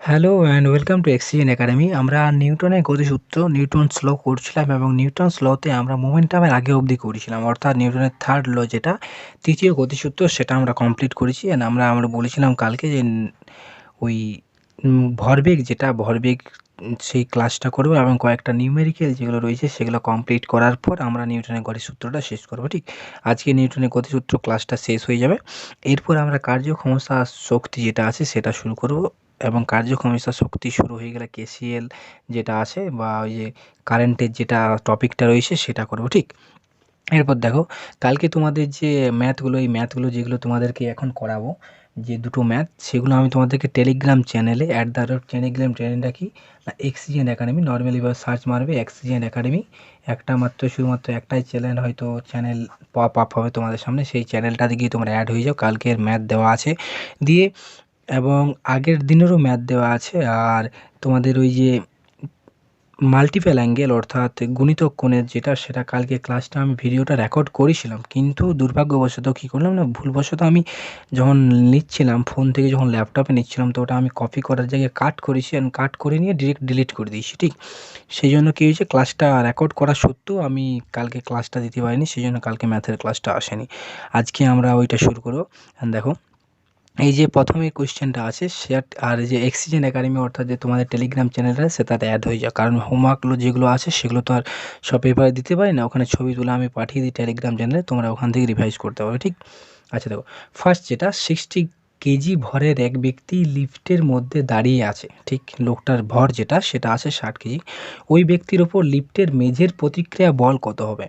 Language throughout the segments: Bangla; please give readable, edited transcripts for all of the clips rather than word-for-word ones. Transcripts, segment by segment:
হ্যালো অ্যান্ড ওয়েলকাম টু এক্সিজেন একাডেমি। আমরা নিউটনের গতিসূত্র নিউটনস ল করছিলাম এবং নিউটনস লতে আমরা মোমেন্টামের আগে অবধি করেছিলাম, অর্থাৎ নিউটনের থার্ড ল যেটা তৃতীয় গতিসূত্র সেটা আমরা কমপ্লিট করেছি। অ্যান্ড আমরা বলেছিলাম কালকে যে ওই ভরবেগ যেটা ভরবেগ সেই ক্লাসটা করবো এবং কয়েকটা নিউমেরিক্যাল যেগুলো রয়েছে সেগুলো কমপ্লিট করার পর আমরা নিউটনের গতিসূত্রটা শেষ করবো। ঠিক আজকে নিউটনের গতিসূত্র ক্লাসটা শেষ হয়ে যাবে। এরপর আমরা কার্যক্ষমতা শক্তি যেটা আছে সেটা শুরু করব এবং কার্যক্ষমতা শক্তি শুরু হয়ে গেলে কেসিএল যেটা আছে বা ওই যে কারেন্টের যেটা টপিকটা রয়েছে সেটা করব। ঠিক এরপর দেখো, কালকে তোমাদের যে ম্যাথগুলো, এই ম্যাথগুলো যেগুলো তোমাদেরকে এখন করাবো, যে দুটো ম্যাথ, সেগুলো আমি তোমাদেরকে টেলিগ্রাম চ্যানেলে টেলিগ্রাম চ্যানেলটা কি না, এক্সিজেন একাডেমি। নর্মালি এবার সার্চ মারবে এক্সিজেন একাডেমি, একটা মাত্র শুধুমাত্র একটাই চ্যানেল, হয়তো চ্যানেল পপ আপ হবে তোমাদের সামনে, সেই চ্যানেলটাতে গিয়ে তোমরা অ্যাড হয়ে যাও। কালকের ম্যাথ দেওয়া আছে দিয়ে, এবং আগের দিনেরও ম্যাথ দেওয়া আছে। আর তোমাদের ওই যে মাল্টিপল অ্যাঙ্গেল অর্থাৎ গুণিতক কোণের যেটা, সেটা কালকে ক্লাসটা আমি ভিডিওটা রেকর্ড করেছিলাম, কিন্তু দুর্ভাগ্যবশত কী করলাম না, ভুলবশত আমি যখন নিচ্ছিলাম ফোন থেকে, যখন ল্যাপটপে নিচ্ছিলাম, তো ওটা আমি কপি করার জায়গায় কাট করেছি, অ্যান্ড কাট করে নিয়ে ডিরেক্ট ডিলিট করে দিয়েছি। ঠিক সেই জন্য কী হয়েছে, ক্লাসটা রেকর্ড করা সত্ত্বেও আমি কালকে ক্লাসটা দিতে পারিনি, সেই জন্য কালকে ম্যাথের ক্লাসটা আসেনি। আজকে আমরা ওইটা শুরু করবো। দেখো, এই যে প্রথমে কোয়েশ্চেনটা আছে সেট, আর যে এক্সিজেন একাডেমি অর্থাৎ যে তোমাদের টেলিগ্রাম চ্যানেলটা সেটাতে অ্যাড হয়ে যাও, কারণ হোমওয়ার্কগুলো যেগুলো আছে সেগুলো তো আর সব পেপারে দিতে পারি না, ওখানে ছবি তুলে আমি পাঠিয়ে দিই টেলিগ্রাম চ্যানেলে, তোমরা ওখান থেকে রিভাইজ করতে পারবে। ঠিক আচ্ছা, দেখো ফার্স্ট যেটা 60 কেজি ভরের এক ব্যক্তি লিফটের মধ্যে দাঁড়িয়ে আছে। ঠিক লোকটার ভর যেটা সেটা আছে 60 কেজি। ওই ব্যক্তির ওপর লিফটের মেঝের প্রতিক্রিয়া বল কত হবে?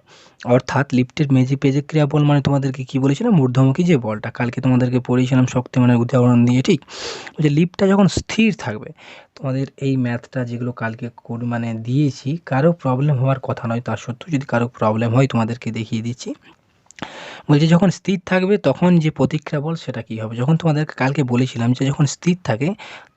অর্থাৎ লিফটের মেঝে প্রতিক্রিয়া বল মানে তোমাদেরকে কি বলেছিলাম, ঊর্ধ্বমুখী যে বলটা কালকে তোমাদেরকে পড়িয়েছিলাম শক্তিমানের উদাহরণ দিয়ে। ঠিক যে লিফটটা যখন স্থির থাকবে, তোমাদের এই ম্যাথটা যেগুলো কালকে মানে দিয়েছি, কারো প্রবলেম হওয়ার কথা নয়, তার সত্ত্বেও যদি কারো প্রবলেম হয় তোমাদেরকে দেখিয়ে দিচ্ছি। বলছি যখন স্থির থাকবে তখন যে প্রতিক্রিয়া বল সেটা কী হবে। যখন তোমাদেরকে কালকে বলেছিলাম যে যখন স্থির থাকে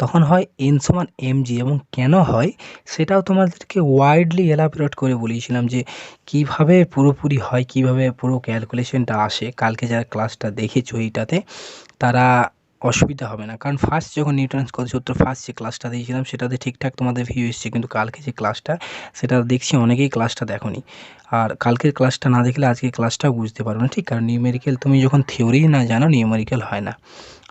তখন হয় এন সমান এমজি, এবং কেন হয় সেটাও তোমাদেরকে ওয়াইডলি এলাবোরেট করে বলেছিলাম যে কিভাবে পুরোপুরি হয়, কিভাবে পুরো ক্যালকুলেশনটা আসে। কালকে যারা ক্লাসটা দেখেছো এইটাতে তারা অসুবিধা হবে না, কারণ ফার্স্ট যখন নিউটনের গতিসূত্র ফার্স্ট যে ক্লাসটা দিয়েছিলাম সেটাতে ঠিকঠাক তোমাদের ভিউ এসছে, কিন্তু কালকে যে ক্লাসটা সেটা দেখছি অনেকেই ক্লাসটা দেখোনি। আর কালকের ক্লাসটা না দেখলে আজকের ক্লাসটাও বুঝতে পারবে না। ঠিক কারণ নিউমেরিক্যাল তুমি যখন থিওরি না জানো, নিউমেরিক্যাল হয় না।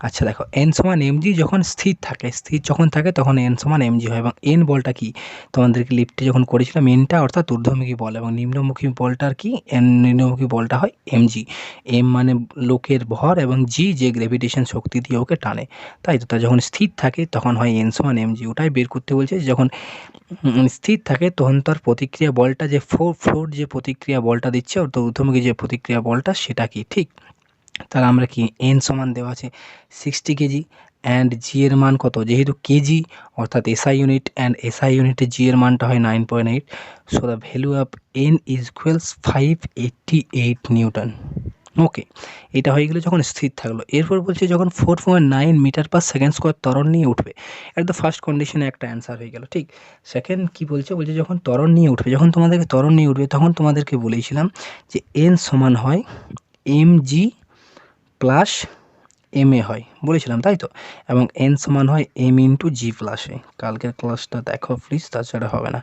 আচ্ছা দেখো, এন সমান এমজি যখন স্থির থাকে, স্থির যখন থাকে তখন এন সমান এমজি হয়, এবং এন বলটা কি তোমাদেরকে লিফটে যখন করেছিলাম, এনটা অর্থাৎ ঊর্ধ্বমুখী বল, এবং নিম্নমুখী বলটার কি এন, নিম্নমুখী বলটা হয় এমজি। এম মানে লোকের ভর, এবং জি যে গ্র্যাভিটেশন শক্তি দিয়ে ওকে টানে, তাই তো। তা যখন স্থির থাকে তখন হয় এন সমান এমজি, ওটাই বের করতে বলছে। যখন স্থির থাকে তখন তার প্রতিক্রিয়া বলটা যে ফোর যে প্রতিক্রিয়া বলটা দিচ্ছে, অর্থাৎ ঊর্ধ্বমুখী যে প্রতিক্রিয়া বলটা সেটা কি। ঠিক তাহলে আমরা কি এন সমান দেওয়া আছে 60 কেজি, অ্যান্ড জি এর মান কত, যেহেতু কেজি অর্থাৎ এসআই ইউনিট, অ্যান্ড এসআই ইউনিটে জি এর মানটা হয় 9.8, so the value of N equals 588 newton. Okay, এটা হয়ে গেলে যখন স্থির থাকলো। এরপর বলছে যখন 4.9 মিটার পার সেকেন্ড স্কোয়ার ত্বরণ নিয়ে উঠবে। এটা তো ফার্স্ট কন্ডিশনে একটা অ্যান্সার হয়ে গেল। ঠিক সেকেন্ড কি বলছে, বলছে যখন ত্বরণ নিয়ে উঠবে, যখন তোমাদেরকে ত্বরণ নিয়ে উঠবে তখন তোমাদেরকে বলেছিলাম যে এন সমান হয় M G plus M A হয় বলেছিলাম, তাই তো। এবং এন সমান হয় এম ইন্টু জি প্লাস এ। কালকের ক্লাসটা দেখো প্লিজ, তাছাড়া হবে না।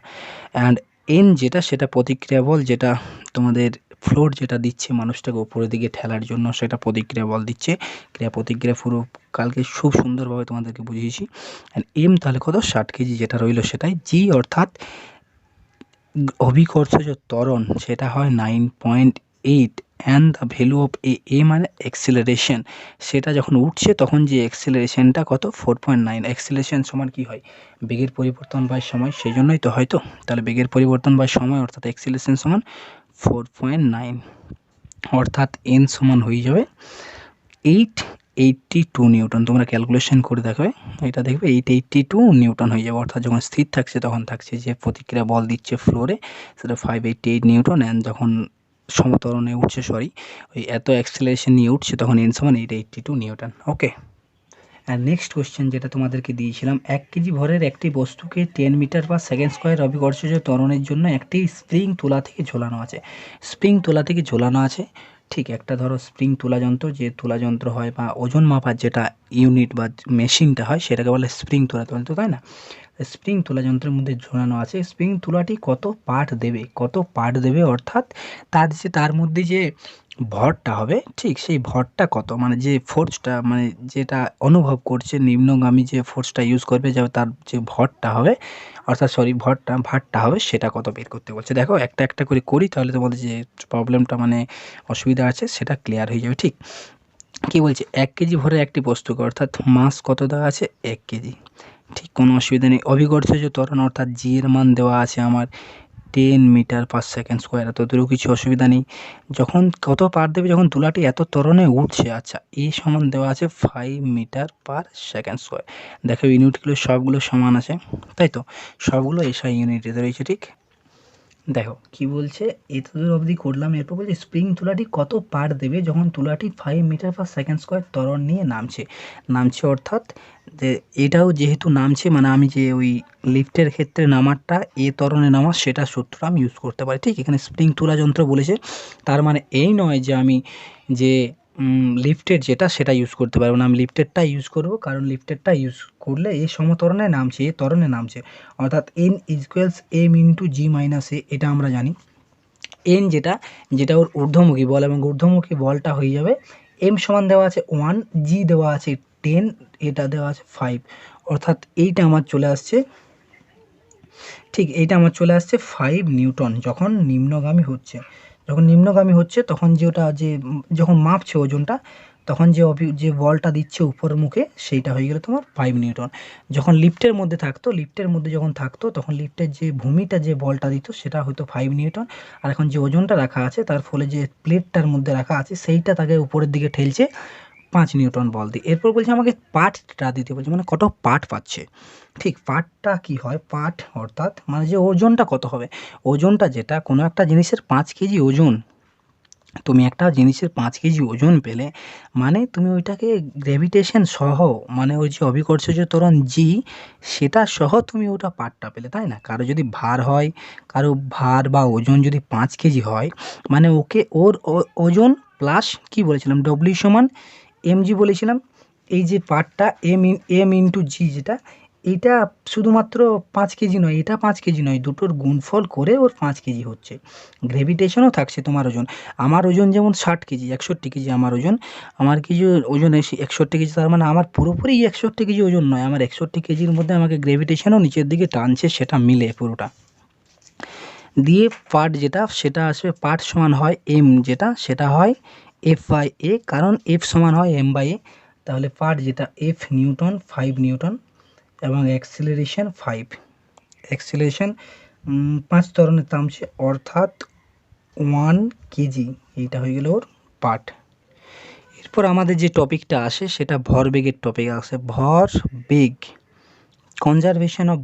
অ্যান্ড এন যেটা সেটা প্রতিক্রিয়া বল, যেটা তোমাদের ফ্লোর যেটা দিচ্ছে মানুষটাকে উপরের দিকে ঠেলার জন্য, সেটা প্রতিক্রিয়া বল দিচ্ছে। ক্রিয়া প্রতিক্রিয়া পুরো কালকে খুব সুন্দরভাবে তোমাদেরকে বুঝিয়েছি। অ্যান্ড এম তাহলে কত, 60 কেজি যেটা রইল সেটাই। জি অর্থাৎ অভিকর্ষজ ত্বরণ, সেটা হয় 9.8, অ্যান্ড দ্য ভ্যালু অফ এ মানে অ্যাক্সিলারেশন, সেটা যখন উঠছে তখন যে অ্যাক্সিলারেশনটা কত, 4.9। অ্যাক্সিলারেশন সমান কী হয়, বেগের পরিবর্তন বাই সময়, সেই জন্যই তো হয়তো। তাহলে বেগের পরিবর্তন বাই সময় অর্থাৎ অ্যাক্সিলারেশন সমান 4.9, অর্থাৎ এন সমান হয়ে যাবে 882 নিউটন। তোমরা ক্যালকুলেশন করে দেখবে, এটা দেখবে 882 নিউটন হয়ে যাবে। অর্থাৎ যখন স্থির থাকছে তখন থাকছে যে প্রতিক্রিয়া বল দিচ্ছে ফ্লোরে, সেটা 588 নিউটন, অ্যান্ড যখন সমতরণে উঠছে, ওই এত অ্যাক্সেলারেশন নিয়ে উঠছে তখন এন সমান 882 নিউটন। ওকে, আর নেক্সট কোয়েশ্চেন যেটা তোমাদেরকে দিয়েছিলাম, 1 কেজি ভরের একটি বস্তুকে 10 মিটার পার সেকেন্ড স্কোয়ার অভিকর্ষজ ত্বরণের জন্য একটি স্প্রিং তোলা থেকে ঝোলানো আছে। স্প্রিং তোলা থেকে ঝোলানো আছে ঠিক একটা ধরো স্প্রিং তোলা যন্ত্র, যে তোলা যন্ত্র হয় বা ওজন মাপার যেটা ইউনিট বা মেশিনটা হয় সেটাকে বলে স্প্রিং তোলা যন্ত্র, তাই না? স্প্রিং তোলা যন্ত্রের মধ্যে ঝোলানো আছে স্প্রিং তুলাটি কত পার্ট দেবে অর্থাৎ তার মধ্যে যে ভরটা হবে, ঠিক সেই ভরটা কত, মানে যে ফোর্সটা, মানে যেটা অনুভব করছে নিম্নগামী যে ফোর্সটা ইউজ করবে, যে তার যে ভরটা হবে, অর্থাৎ সরি ভারটা হবে, সেটা কত বের করতে বলছে। দেখো একটা একটা করে করি, তাহলে তোমাদের যে প্রবলেমটা মানে অসুবিধা আছে সেটা ক্লিয়ার হয়ে যাবে। ঠিক কী বলছে, 1 কেজি ভরের একটি বস্তুকে, অর্থাৎ মাস কত দেওয়া আছে, 1 কেজি। ঠিক কোনো অসুবিধা নেই। অভিকর্ষজ ত্বরণ অর্থাৎ জি এর মান দেওয়া আছে আমার 10 মিটার পার সেকেন্ড স্কোয়ার, এতদূরও কিছু অসুবিধা নেই। যখন কত পার দেবে, যখন তুলাটি এত ত্বরণে উঠছে, আচ্ছা এ সমান দেওয়া আছে 5 মিটার পার সেকেন্ড স্কোয়ার। দেখো ইউনিটগুলো সবগুলো সমান আছে, তাই তো সবগুলো এসআই ইউনিটে রয়েছে। ঠিক দেখো কি বলছে, এতদূর অবধি করলাম। এরপর বলছে স্প্রিং তুলাটি কত পার দেবে যখন তুলাটি 5 মিটার পার সেকেন্ড স্কোয়ার ত্বরণ নিয়ে নামছে অর্থাৎ যে এটাও যেহেতু নামছে, মানে আমি যে ওই লিফটের ক্ষেত্রে নামারটা এ ত্বরণে নামা, সেটা সূত্র আমি ইউজ করতে পারি। ঠিক এখানে স্প্রিং তুলা যন্ত্র বলেছে, তার মানে এই নয় যে আমি যে লিফটের যেটা সেটা ইউজ করতে পারবো না, আমি লিফটেরটা ইউজ করবো, কারণ লিফটেরটা ইউজ করলে এ সমত্বরণে নামছে, এ ত্বরণে নামছে, অর্থাৎ এন ইকুয়ালস এম ইন্টু জি মাইনাস এ, এটা আমরা জানি। এন যেটা ওর ঊর্ধ্বমুখী বল, এবং ঊর্ধ্বমুখী বলটা হয়ে যাবে এম সমান দেওয়া আছে 1, জি দেওয়া আছে 10, এটা দেওয়া আছে 5, অর্থাৎ এইটা আমার চলে আসছে, ঠিক এইটা আমার চলে আসছে 5 নিউটন যখন নিম্নগামী হচ্ছে, তখন যে ওটা যে যখন মাপছে ওজনটা, তখন যে বলটা দিচ্ছে উপর মুখে, সেইটা হয়ে গেল তোমার 5 নিউটন। যখন লিফটের মধ্যে যখন থাকতো, তখন লিফটের যে ভূমিটা যে বলটা দিত সেটা হয়তো 5 নিউটন, আর এখন যে ওজনটা রাখা আছে তার ফলে যে প্লেটটার মধ্যে রাখা আছে সেইটা তাকে উপরের দিকে ঠেলছে 5 নিউটন বল দিয়ে। এরপর বলছে আমাকে পার্টটা দিতে বলছে, মানে কত পার্ট পাচ্ছে। ঠিক পার্টটা কি হয়, পার্ট অর্থাৎ মানে যে ওজনটা কত হবে, ওজনটা যেটা কোনো একটা জিনিসের 5 কেজি ওজন, তুমি একটা জিনিসের 5 কেজি ওজন পেলে, মানে তুমি ওইটাকে গ্র্যাভিটেশন সহ, মানে ওই যে অভিকর্ষজ ত্বরণ জি, সেটা সহ তুমি ওটা পার্টটা পেলে, তাই না? কারো যদি ভার হয়, কারো ভার বা ওজন যদি 5 কেজি হয়, মানে ওকে ওর ওজন প্লাস কি বলেছিলাম, ডব্লিউ সমান এমজি বলেছিলাম। এই যে পার্টটা এম ইন্টু জি, যেটা এইটা শুধুমাত্র 5 কেজি নয়, এটা 5 কেজি নয়, দুটোর গুণফল করে ওর 5 কেজি হচ্ছে। গ্র্যাভিটেশনও থাকছে তোমার ওজন। আমার ওজন যেমন 60 কেজি, 61 কেজি আমার ওজন, আমার কিছু ওজন 61 কেজি, তার মানে আমার পুরোপুরি 61 কেজি ওজন নয়, আমার 61 কেজির মধ্যে আমাকে গ্র্যাভিটেশনও নিচের দিকে টানছে, সেটা মিলে পুরোটা দিয়ে পার্ট যেটা সেটা আসবে, পার্ট সমান হয় এম, সেটা হয় এফ বাই এ, কারণ এফ সমান হয় এম বাই এ। তাহলে পার্ট যেটা এফ নিউটন, 5 নিউটন, এবং অ্যাক্সিলারেশন 5, অ্যাক্সিলারেশন 5 ত্বরণের নামছে, অর্থাৎ 1 কেজি। এইটা হয়ে গেল ওর পার্ট। এরপর আমাদের যে টপিকটা আসে সেটা ভরবেগের টপিক আসে। ভরবেগ, কনজারভেশন অফ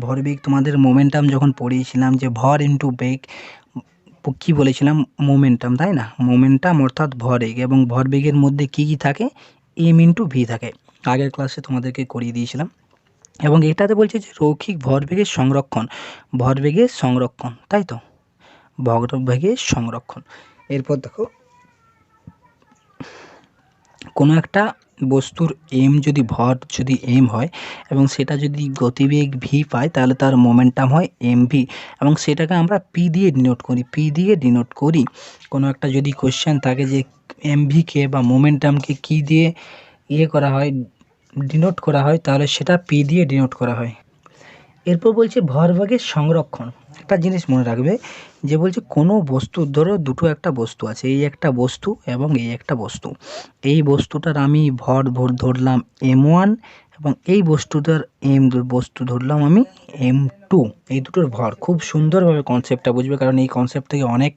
ভরবেগ তোমাদের মোমেন্টাম যখন পড়িয়েছিলাম, যে ভর ইন্টু বেগ, কী বলেছিলাম, মোমেন্টাম, তাই না? মোমেন্টাম অর্থাৎ ভরবেগ, এবং ভরবেগের মধ্যে কী কী থাকে, এম ইন্টু ভি থাকে, আগের ক্লাসে তোমাদেরকে করিয়ে দিয়েছিলাম। এবং এটাতে বলছে যে রৈখিক ভরবেগের সংরক্ষণ, তাই তো, ভরবেগের সংরক্ষণ। এরপর দেখো, কোনো একটা বস্তুর যদি এম হয় এবং সেটা যদি গতিবেগ ভি পায়, তাহলে তার মোমেন্টাম হয় এম ভি, এবং সেটাকে আমরা পি দিয়ে ডিনোট করি। কোনো একটা যদি কোশ্চেন থাকে যে এম ভিকে বা মোমেন্টামকে কী দিয়ে ডিনোট করা হয়, তাহলে সেটা পি দিয়ে ডিনোট করা হয়। এরপর বলছে ভরবেগের সংরক্ষণ। একটা জিনিস মনে রাখবে, যে বলছে কোনো বস্তু, ধরো দুটো একটা বস্তু আছে, এই একটা বস্তু এবং এই একটা বস্তু, এই বস্তুটার আমি ভর ধরলাম m1, এবং এই বস্তুটার বস্তু ধরলাম আমি m2। এই দুটোর ভর, খুব সুন্দরভাবে কনসেপ্টটা বুঝবে, কারণ এই কনসেপ্ট থেকে অনেক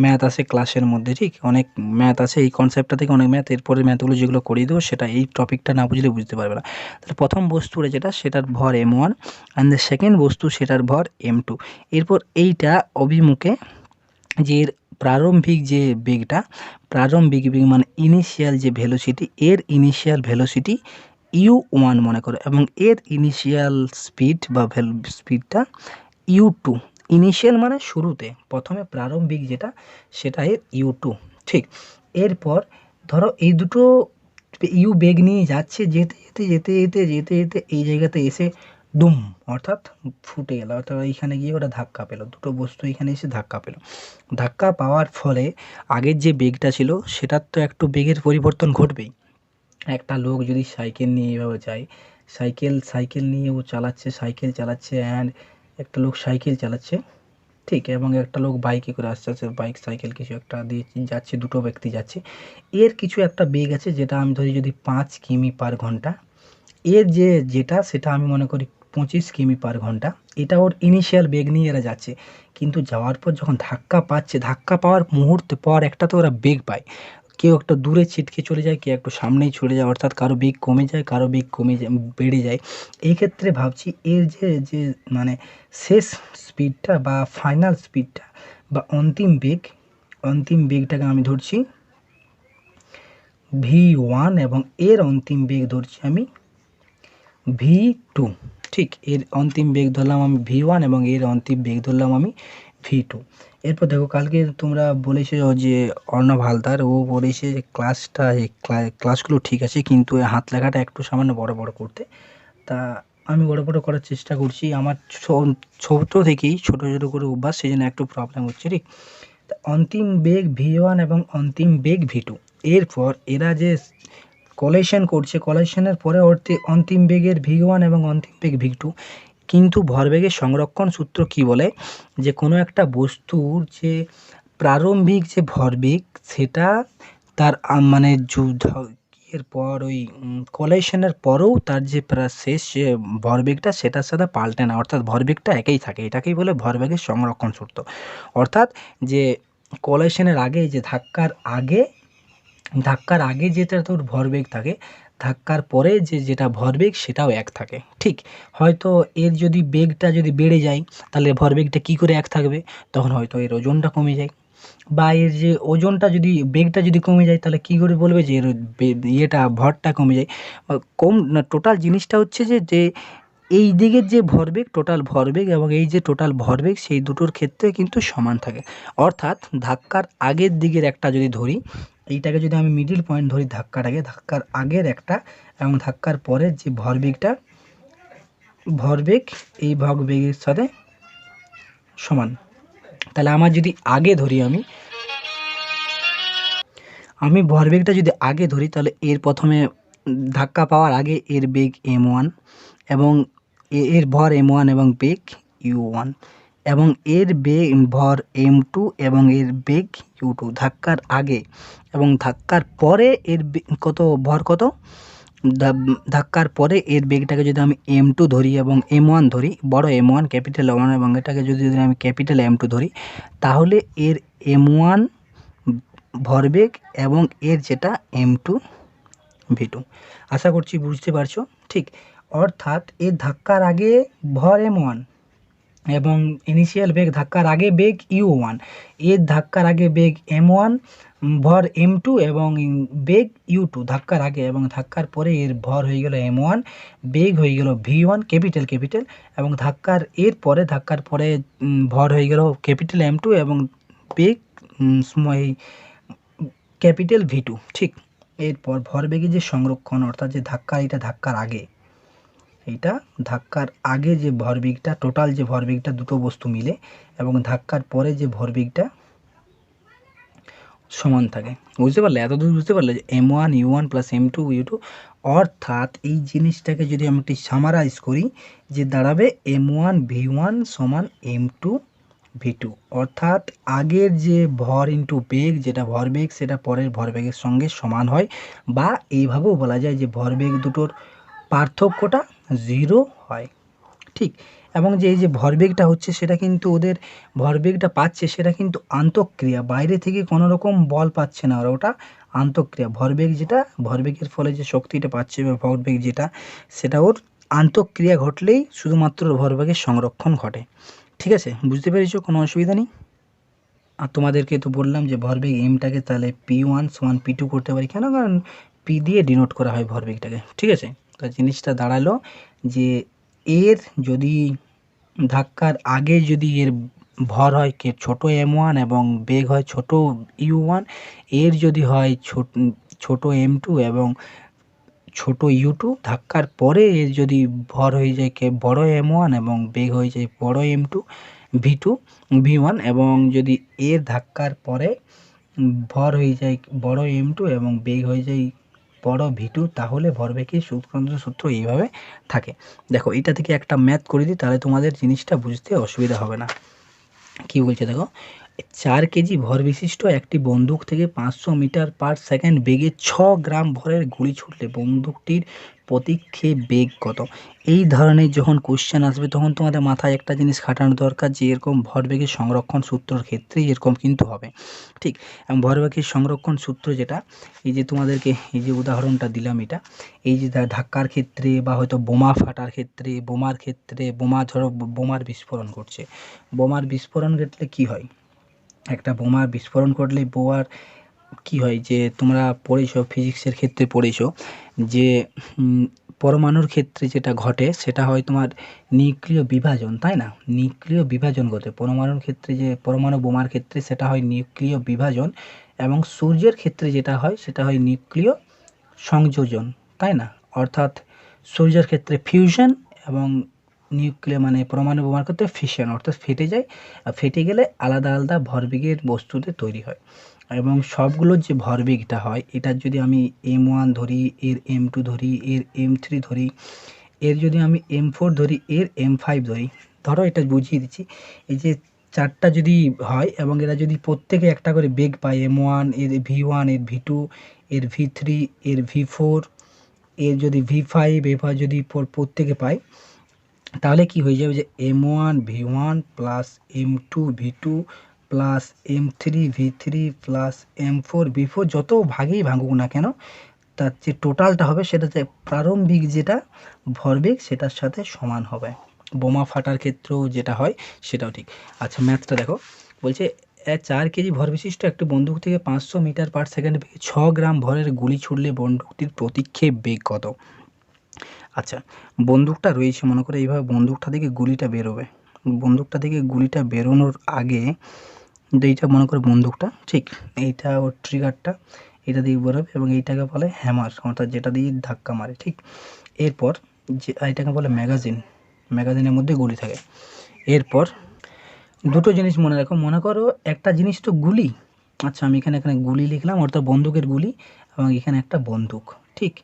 ম্যাথ আসে ক্লাসের মধ্যে। ঠিক অনেক ম্যাথ আছে এই কনসেপ্টটা থেকে, অনেক ম্যাথ। এরপরে ম্যাথগুলো যেগুলো করিয়ে দেবো, সেটা এই টপিকটা না বুঝলে বুঝতে পারবে না। তাহলে প্রথম বস্তুটা যেটা, সেটার ভর m1, অ্যান্ড দ্য সেকেন্ড বস্তু সেটার ভর m2। এরপর এইটা অভিমুখে যে প্রারম্ভিক যে বেগটা, প্রারম্ভিক বেগ মানে ইনিশিয়াল যে ভেলোসিটি, এর ইনিশিয়াল ভেলোসিটি u1 মনে করো, এবং এর ইনিশিয়াল স্পিড বা স্পিডটা u2। ইনিশিয়াল মানে শুরুতে, প্রথমে প্রারম্ভিক যেটা, সেটা এর u2, ঠিক। এরপর ধরো এই দুটো ইউ বেগ নিয়ে যাচ্ছে, যেতে যেতে যেতে যেতে যেতে যেতে এই জায়গাতে এসে দুম অর্থাৎ ফুটে গেল, অর্থাৎ এইখানে গিয়ে ওটা ধাক্কা পেলো, দুটো বস্তু এখানে এসে ধাক্কা পেলো। ধাক্কা পাওয়ার ফলে আগের যে বেগটা ছিল সেটার তো একটু বেগের পরিবর্তন ঘটবেই। একটা লোক যদি সাইকেল নিয়ে এভাবে যায়, সাইকেল নিয়ে ও সাইকেল চালাচ্ছে অ্যান্ড একটা লোক সাইকেল চালাচ্ছে, ঠিক, এবং একটা লোক বাইকে করে আসছে, বাইক সাইকেল কিছু একটা দিয়ে যাচ্ছে, দুটো ব্যক্তি যাচ্ছে। এর কিছু একটা বেগ আছে যেটা আমি ধরি যদি 5 কিমি/ঘন্টা, এর যেটা সেটা আমি মনে করি 25 কিমি/ঘন্টা। এটা ওর ইনিশিয়াল বেগ নিয়ে এরা যাচ্ছে, কিন্তু যাওয়ার পর যখন ধাক্কা পাচ্ছে, ধাক্কা পাওয়ার মুহূর্তে পর একটা তো ওরা বেগ পায়, কেউ একটা দূরে ছিটকে চলে যায়, কেউ একটু সামনেই চলে যায়, অর্থাৎ কারো বেগ কমে যায়, কারো বেগ বেড়ে যায়। এই ক্ষেত্রে ভাবছি এর যে মানে শেষ স্পিডটা বা ফাইনাল স্পিডটা বা অন্তিম বেগটাকে আমি ধরছি v1 এবং এর অন্তিম বেগ ধরছি আমি v2। ঠিক, এর অন্তিম বেগ ধরলাম আমি v1 এবং এর অন্তিম বেগ ধরলাম আমি v2। এরপর দেখো কালকে তোমরা বলেছো যে অর্ণব হালদার ও বলেছে যে ক্লাসগুলো ঠিক আছে, কিন্তু হাত লেখাটা একটু সামান্য বড় বড় করতে। তা আমি বড় বড় করার চেষ্টা করছি, আমার ছোট থেকেই ছোট ছোট করে অভ্যাস, সেই জন্য একটু প্রবলেম হচ্ছে। ঠিক, তা অন্তিম বেগ v1 এবং অন্তিম বেগ v2। এরপর এরা যে কলেশন করছে, কলেশনের পরে অন্তিম বেগের v1 এবং অন্তিম বেগ v2। কিন্তু ভরবেগের সংরক্ষণ সূত্র কি বলে, যে কোনো একটা বস্তুর যে প্রারম্ভিক যে ভরবেগ সেটা তার মানে এরপর ওই কলেশনের পরেও তার যে শেষ যে ভরবেগটা সেটার সাথে পাল্টে না, অর্থাৎ ভরবেগটা একই থাকে, এটাকেই বলে ভরবেগের সংরক্ষণ সূত্র। অর্থাৎ যে কলেশনের আগে যে ধাক্কার আগে যেটা তোর ভরবেগ থাকে, ধাক্কার পরে যেটা ভরবেগ সেটাও এক থাকে। ঠিক, হয়তো এর যদি বেগটা যদি বেড়ে যায় তাহলে ভরবেগটা কী করে এক থাকবে, তখন হয়তো এর ওজনটা কমে যায়, বা এর যে ওজনটা যদি বেগটা যদি কমে যায় তাহলে কী করে বলবে যে এর ইয়েটা ভরটা কমে যায়। কম না, টোটাল জিনিসটা হচ্ছে যে এই দিকের যে ভরবেগ, টোটাল ভরবেগ এবং এই যে টোটাল ভরবেগ সেই দুটোর ক্ষেত্রে কিন্তু সমান থাকে। অর্থাৎ ধাক্কার আগের দিকের একটা যদি ধরি, এইটাকে যদি আমি মিডিল পয়েন্ট ধরি, ধাক্কার আগের একটা এবং ধাক্কার পরের যে ভরবেগ এই ভরবেগের সাথে সমান। তাহলে আমার যদি আগে ধরি আমি ভরবেগটা যদি আগে ধরি, তাহলে এর প্রথমে ধাক্কা পাওয়ার আগে এর বেগ m1 এবং এর ভর m1 এবং বেগ u1, এবং এর ভর m2 এবং এর বেগ u2 ধাক্কার আগে, এবং ধাক্কার পরে এর ভর কত, ধাক্কার পরে এর বেগটাকে যদি আমি m2 ধরি এবং m1 ধরি, বড় m1 ক্যাপিটাল m1, এবং এটাকে যদি আমি ক্যাপিটাল m2 ধরি, তাহলে এর m1 ভরবেগ এবং এর যেটা m2 v2। আশা করছি বুঝতে পারছো। ঠিক, অর্থাৎ এর ধাক্কার আগে ভর m1 এবং ইনিশিয়াল বেগ ধাক্কার আগে বেগ u1, এর ধাক্কার আগে বেগ m1, ভর m2 এবং বেগ u2 ধাক্কার আগে, এবং ধাক্কার পরে এর ভর হয়ে গেল m1, বেগ হয়ে গেল v1 ক্যাপিটাল, এবং ধাক্কার পরে ভর হয়ে গেল ক্যাপিটাল m2 এবং বেগ ক্যাপিটাল v2। ঠিক, এরপর ভরবেগের যে সংরক্ষণ, অর্থাৎ যে এটা ধাক্কার আগে যে ভরবেগটা, টোটাল যে ভরবেগটা দুটো বস্তু মিলে, এবং ধাক্কার পরে যে ভরবেগটা সমান থাকে। বুঝতে পারলে, এতদূর বুঝতে পারলে যে m1 u1 plus m2 u2। অর্থাৎ এই জিনিসটাকে যদি আমি একটি সামারাইজ করি, যে দাঁড়াবে m1 v1 সমান m2 v2। অর্থাৎ আগের যে ভর ইন্টু বেগ, যেটা ভরবেগ সেটা পরের ভরবেগের সঙ্গে সমান হয়, বা এইভাবেও বলা যায় যে ভরবেগ দুটোর পার্থক্যটা 0 হয়। ঠিক, এবং যে এই যে ভরবেগটা হচ্ছে সেটা কিন্তু ওদের ভরবেগটা পাচ্ছে সেটা কিন্তু আন্তঃক্রিয়া, বাইরে থেকে কোনো রকম বল পাচ্ছে না ওরা, ওটা আন্তঃক্রিয়া। ভরবেগের ফলে যে শক্তিটা পাচ্ছে বা ভরবেগ যেটা, সেটা ওর আন্তঃক্রিয়া ঘটলেই শুধুমাত্র ভরবেগের সংরক্ষণ ঘটে। ঠিক আছে, বুঝতে পেরেছো, কোনো অসুবিধা নেই। আর তোমাদেরকে তো বললাম যে ভরবেগ এমটাকে তাহলে p1 সমান p2 করতে পারি, কেন, কারণ p দিয়ে ডিনোট করা হয় ভরবেগটাকে। ঠিক আছে, তো জিনিসটা দাঁড়ালো যে এর যদি ধাক্কার আগে যদি এর ভর হয় ছোট m1 এবং বেগ হয় ছোট u1, এর যদি হয় ছোট m2 এবং ছোট u2, ধাক্কার পরে এর যদি ভর হয়ে যায় বড় m1 এবং বেগ হয়ে যায় বড় m2 v2 v1, এবং যদি এর ধাক্কার পরে ভর হয়ে যায় বড় m2 এবং বেগ হয়ে যায় বড় v2, তাহলে ভরবেগের সংক্রান্ত সূত্র এইভাবে থাকে। দেখো এটা থেকে একটা ম্যাথ করে দিই, তাহলে তোমাদের জিনিসটা বুঝতে অসুবিধা হবে না। কি বলছে দেখো, 4 কেজি ভর বিশিষ্ট একটি বন্দুক থেকে 500 মিটার পার সেকেন্ড বেগে 6 গ্রাম ভরের গুলি ছুটলে বন্দুকটির প্রতিক্ষেপ বেগ কত? এই ধরনের যখন কোশ্চেন আসবে তখন তোমাদের মাথায় একটা জিনিস খাটানো দরকার যে এরকম ভরবেগের সংরক্ষণ সূত্রের ক্ষেত্রে এরকম কিন্তু হবে, ঠিক। এবং ভরবেগের সংরক্ষণ সূত্র যেটা, এই যে তোমাদেরকে এই যে উদাহরণটা দিলাম, এটা এই যে ধাক্কার ক্ষেত্রে বা হয়তো বোমা ফাটার ক্ষেত্রে, বোমার ক্ষেত্রে, ধরো বোমার বিস্ফোরণ ঘটছে, বোমার বিস্ফোরণ ঘটলে কি হয়, একটা বোমার বিস্ফোরণ ঘটলে বোমার কি হয়, যে তোমরা পড়েছো ফিজিক্সের ক্ষেত্রে পড়েছো যে পরমাণুর ক্ষেত্রে যেটা ঘটে সেটা হয় তোমার নিউক্লিয় বিভাজন, তাই না? নিউক্লিয় বিভাজন ঘটে পরমাণুর ক্ষেত্রে, যে পরমাণু বোমার ক্ষেত্রে সেটা হয় নিউক্লিয় বিভাজন, এবং সূর্যের ক্ষেত্রে যেটা হয় সেটা হয় নিউক্লিয় সংযোজন, তাই না? অর্থাৎ সূর্যের ক্ষেত্রে ফিউশন এবং নিউক্লিয় মানে পরমাণু বোমার ক্ষেত্রে ফিশন, অর্থাৎ ফেটে যায়, আর ফেটে গেলে আলাদা আলাদা ভরবেগের বস্তুতে তৈরি হয়। এবং সবগুলোর যে ভরবেগটা হয়, এটার যদি আমি m1 ধরি, এর m2 ধরি, এর m3 ধরি, এর যদি আমি m4 ধরি, এর m5 ধরি, ধরো এটা বুঝিয়ে দিচ্ছি, এই যে চারটা যদি হয় এবং এরা যদি প্রত্যেকে একটা করে বেগ পায়, m1 এর v1, এর v2, এর v3, এর v4, এর যদি v5, এবার যদি প্রত্যেকে পায়, তাহলে কি হয়ে যাবে যে m1 v1 plus m2 v2 plus m3 v3 plus m4 v4, যত ভাগেই ভাঙুক না কেন তার যে টোটালটা হবে সেটাতে প্রারম্ভিক যেটা ভরবেগ সেটার সাথে সমান হবে। বোমা ফাটার ক্ষেত্রেও যেটা হয় সেটাও ঠিক। আচ্ছা ম্যাথটা দেখো, বলছে 4 কেজি ভর বিশিষ্ট একটি বন্দুক থেকে 500 মিটার পার সেকেন্ড বেগে 6 গ্রাম ভরের গুলি ছুড়লে বন্দুকটির প্রতিক্ষেপ বেগ কত? আচ্ছা, বন্দুকটা রয়েছে, মনে করে এইভাবে বন্দুকটা থেকে গুলিটা বেরোবে, বন্দুকটা থেকে গুলিটা বেরোনোর আগে এইটা মনে করে বন্দুকটা, ঠিক, এইটা ওর ট্রিগারটা, এটা দিয়ে বেরোবে এবং এইটাকে বলে হ্যামার, অর্থাৎ যেটা দিয়ে ধাক্কা মারে, ঠিক। এরপর যে এইটাকে বলে ম্যাগাজিন, ম্যাগাজিনের মধ্যে গুলি থাকে। এরপর দুটো জিনিস মনে রাখো, মনে করো একটা জিনিস তো গুলি, আচ্ছা আমি এখানে গুলি লিখলাম, অর্থাৎ বন্দুকের গুলি, এবং এখানে একটা বন্দুক, ঠিক।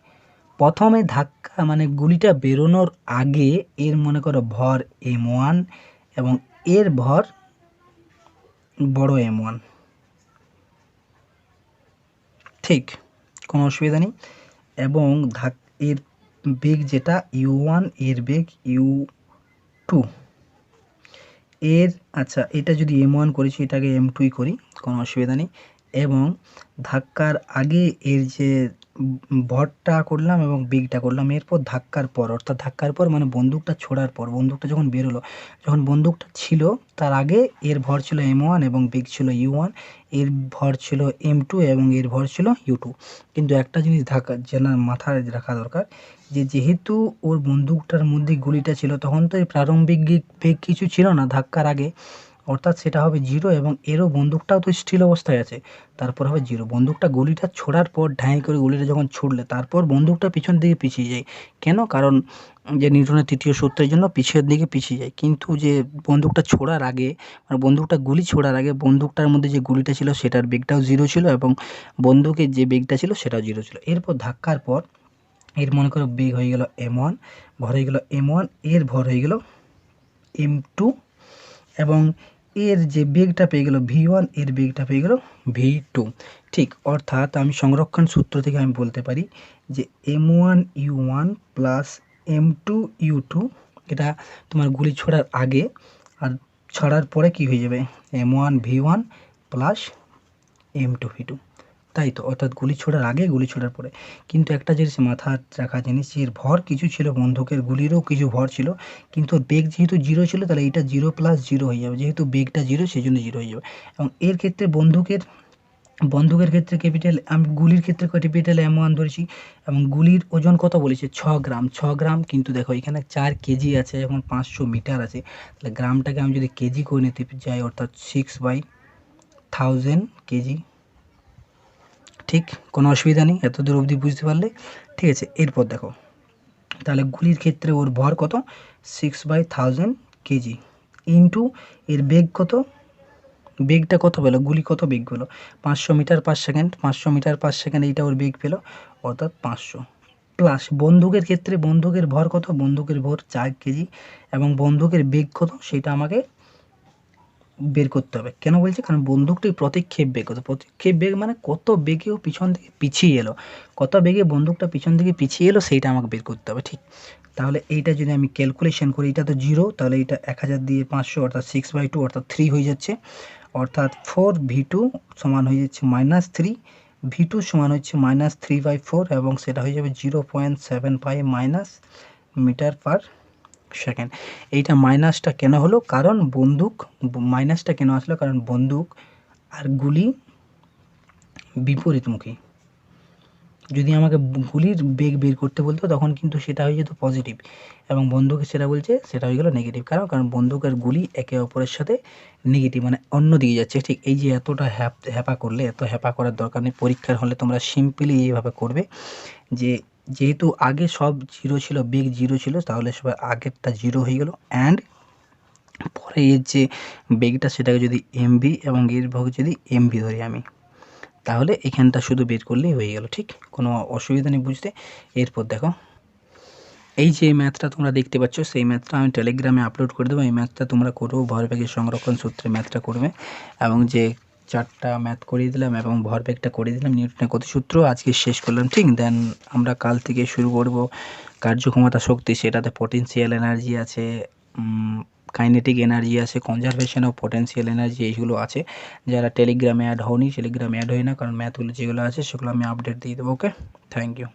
প্রথমে ধাক্কা মানে গুলিটা বেরোনোর আগে এর মনে করো ভর m1 এবং এর ভর বড় m1, ঠিক, কোনো অসুবিধা নেই। এবং এর বেগ যেটা u1, এর বেগ u2, এর আচ্ছা এটা যদি m1 করেছি এটাকে m2 করি, কোনো অসুবিধা নেই। এবং ধাক্কার আগে এর যে ভরটা করলাম এবং বেগটা করলাম, এরপর ধাক্কার পর, অর্থাৎ ধাক্কার পর মানে বন্দুকটা ছোড়ার পর, বন্দুকটা যখন বেরোলো, যখন বন্দুকটা ছিল তার আগে এর ভর ছিল m1 এবং বেগ ছিল u1, এর ভর ছিল m2 এবং এর ভর ছিল u2। কিন্তু একটা জিনিস জানা মাথায় রাখা দরকার, যে যেহেতু ওর বন্দুকটার মধ্যে গুলিটা ছিল তখন তো এই প্রারম্ভিক বেগ কিছু ছিল না ধাক্কার আগে, অর্থাৎ সেটা হবে 0, এবং এরও বন্দুকটাও তো স্থির অবস্থায় আছে, তারপর হবে 0। বন্দুকটা গুলিটা ছোড়ার পর ঢাই করে গুলিটা যখন ছুড়লে তারপর বন্দুকটা পিছন দিকে পিছিয়ে যায়, কেন? কারণ যে নিউটনের তৃতীয় সূত্রের জন্য পিছের দিকে পিছিয়ে যায়। কিন্তু যে বন্দুকটা ছোড়ার আগে মানে বন্দুকটা গুলি ছোড়ার আগে বন্দুকটার মধ্যে যে গুলিটা ছিল সেটার বেগটাও 0 ছিল এবং বন্দুকের যে বেগটা ছিল সেটাও 0 ছিল। এরপর ধাক্কার পর এর মনে করো বেগ হয়ে গেল m1, ভর হয়ে গেল m1, এর ভর হয়ে গেল m2, এবং এর যে বেগটা পেয়ে গেল v1, এর বেগটা পেয়ে গেল v2, ঠিক। অর্থাৎ আমি সংরক্ষণ সূত্র থেকে আমি বলতে পারি যে m1 u1 plus m2 u2, এটা তোমার গুলি ছোড়ার আগে, আর ছড়ার পরে কি হয়ে যাবে m1 v1 plus m2 v2, তাই তো, অর্থাৎ গুলি ছোড়ার আগে গুলি ছোড়ার পরে। কিন্তু একটা জিনিস মাথায় রাখা জিনিস, এর ভর কিছু ছিল, বন্দুকের গুলিরও কিছু ভর ছিল, কিন্তু বেগ যেহেতু 0 ছিল তাহলে এটা 0 প্লাস 0 হয়ে যাবে, যেহেতু বেগটা 0 সেই জন্য 0 হয়ে যাবে। এবং এর ক্ষেত্রে বন্দুকের বন্দুকের ক্ষেত্রে ক্যাপিটাল, আমি গুলির ক্ষেত্রে ক্যাপিটাল M1 ধরেছি এবং গুলির ওজন কত বলেছে 6 গ্রাম, 6 গ্রাম। কিন্তু দেখো এখানে 4 কেজি আছে, এখন 500 মিটার আছে, তাহলে গ্রামটাকে আমি যদি কেজি করে নিতে যাই অর্থাৎ 6/1000 কেজি। ঠিক, কোনো অসুবিধা নেই এত দূর অবধি বুঝতে পারলে, ঠিক আছে। এরপর দেখো তাহলে গুলির ক্ষেত্রে ওর ভর কত 6/1000 কেজি ইন্টু এর বেগ কত, বেগটা কত পেলো, গুলি কত বেগ পেলো 500 meter per second, 500 meter per second এইটা ওর বেগ পেলো অর্থাৎ 500। প্লাস বন্দুকের ক্ষেত্রে বন্দুকের ভর কত, বন্দুকের ভর 4 কেজি এবং বন্দুকের বেগ কত সেটা আমাকে বের করতে হবে। কেন বলছি, কারণ বন্দুকটির প্রতিক্ষেপ বেগ কত, প্রতিক্ষেপ বেগ মানে কত বেগে ও পিছন থেকে পিছিয়ে এলো, কত বেগে বন্দুকটা পিছন থেকে পিছিয়ে এলো সেইটা আমাকে বের করতে হবে। ঠিক, তাহলে এইটা যদি আমি ক্যালকুলেশন করি, এটা তো 0, তাহলে এটা 1000 দিয়ে 500 অর্থাৎ 6/2 অর্থাৎ 3 হয়ে যাচ্ছে, অর্থাৎ 4v2 সমান হয়ে যাচ্ছে -3, v2 সমান হচ্ছে -3/4 এবং সেটা হয়ে যাবে 0.75 মাইনাস মিটার পার সেকেন্ড। এইটা মাইনাসটা কেন হলো, কারণ বন্দুক, মাইনাসটা কেন আসলো কারণ বন্দুক আর গুলি বিপরীতমুখী। যদি আমাকে গুলির বেগ বের করতে বলতো তখন কিন্তু সেটা হয়ে যেত পজিটিভ এবং বন্দুকে সেটা বলছে সেটা হয়ে গেলো নেগেটিভ। কারণ বন্দুক আর গুলি একে অপরের সাথে নেগেটিভ মানে অন্য দিকে যাচ্ছে। ঠিক, এই যে এতটা হ্যাপা করলে, এত হ্যাপা করার দরকার নেই। পরীক্ষার হলে তোমরা সিম্পলি এইভাবে করবে যে যেহেতু আগে সব 0 ছিল, বেগ 0 ছিল, তাহলে সবার আগেরটা 0 হয়ে গেল অ্যান্ড পরে এর যে বেগটা সেটাকে যদি এমভি এবং এর ভোগ যদি এমভি ধরি আমি, তাহলে এখানটা শুধু বের করলেই হয়ে গেল। ঠিক, কোনো অসুবিধা নেই বুঝতে। এরপর দেখো এই যে ম্যাথটা তোমরা দেখতে পাচ্ছ, সেই ম্যাথটা আমি টেলিগ্রামে আপলোড করে দেবো। এই ম্যাথটা তোমরা করো, ভরবেগের সংরক্ষণ সূত্রে ম্যাথটা করবে এবং যে 4টা ম্যাথ করিয়ে দিলাম এবং ভরবেগটা করিয়ে দিলাম, নিউটনের গতিসূত্র আজকে শেষ করলাম। ঠিক, দেন আমরা কাল থেকে শুরু করব কার্যক্ষমতা শক্তি, সেটাতে পটেনশিয়াল এনার্জি আছে, কাইনেটিক এনার্জি আছে, কনজারভেশন অফ পটেনশিয়াল এনার্জি, এইগুলো আছে। যারা টেলিগ্রামে অ্যাড হওনি, টেলিগ্রামে অ্যাড হয় না, কারণ ম্যাথগুলো যেগুলো আছে সেগুলো আমি আপডেট দিয়ে দেবো। ওকে, থ্যাংক ইউ।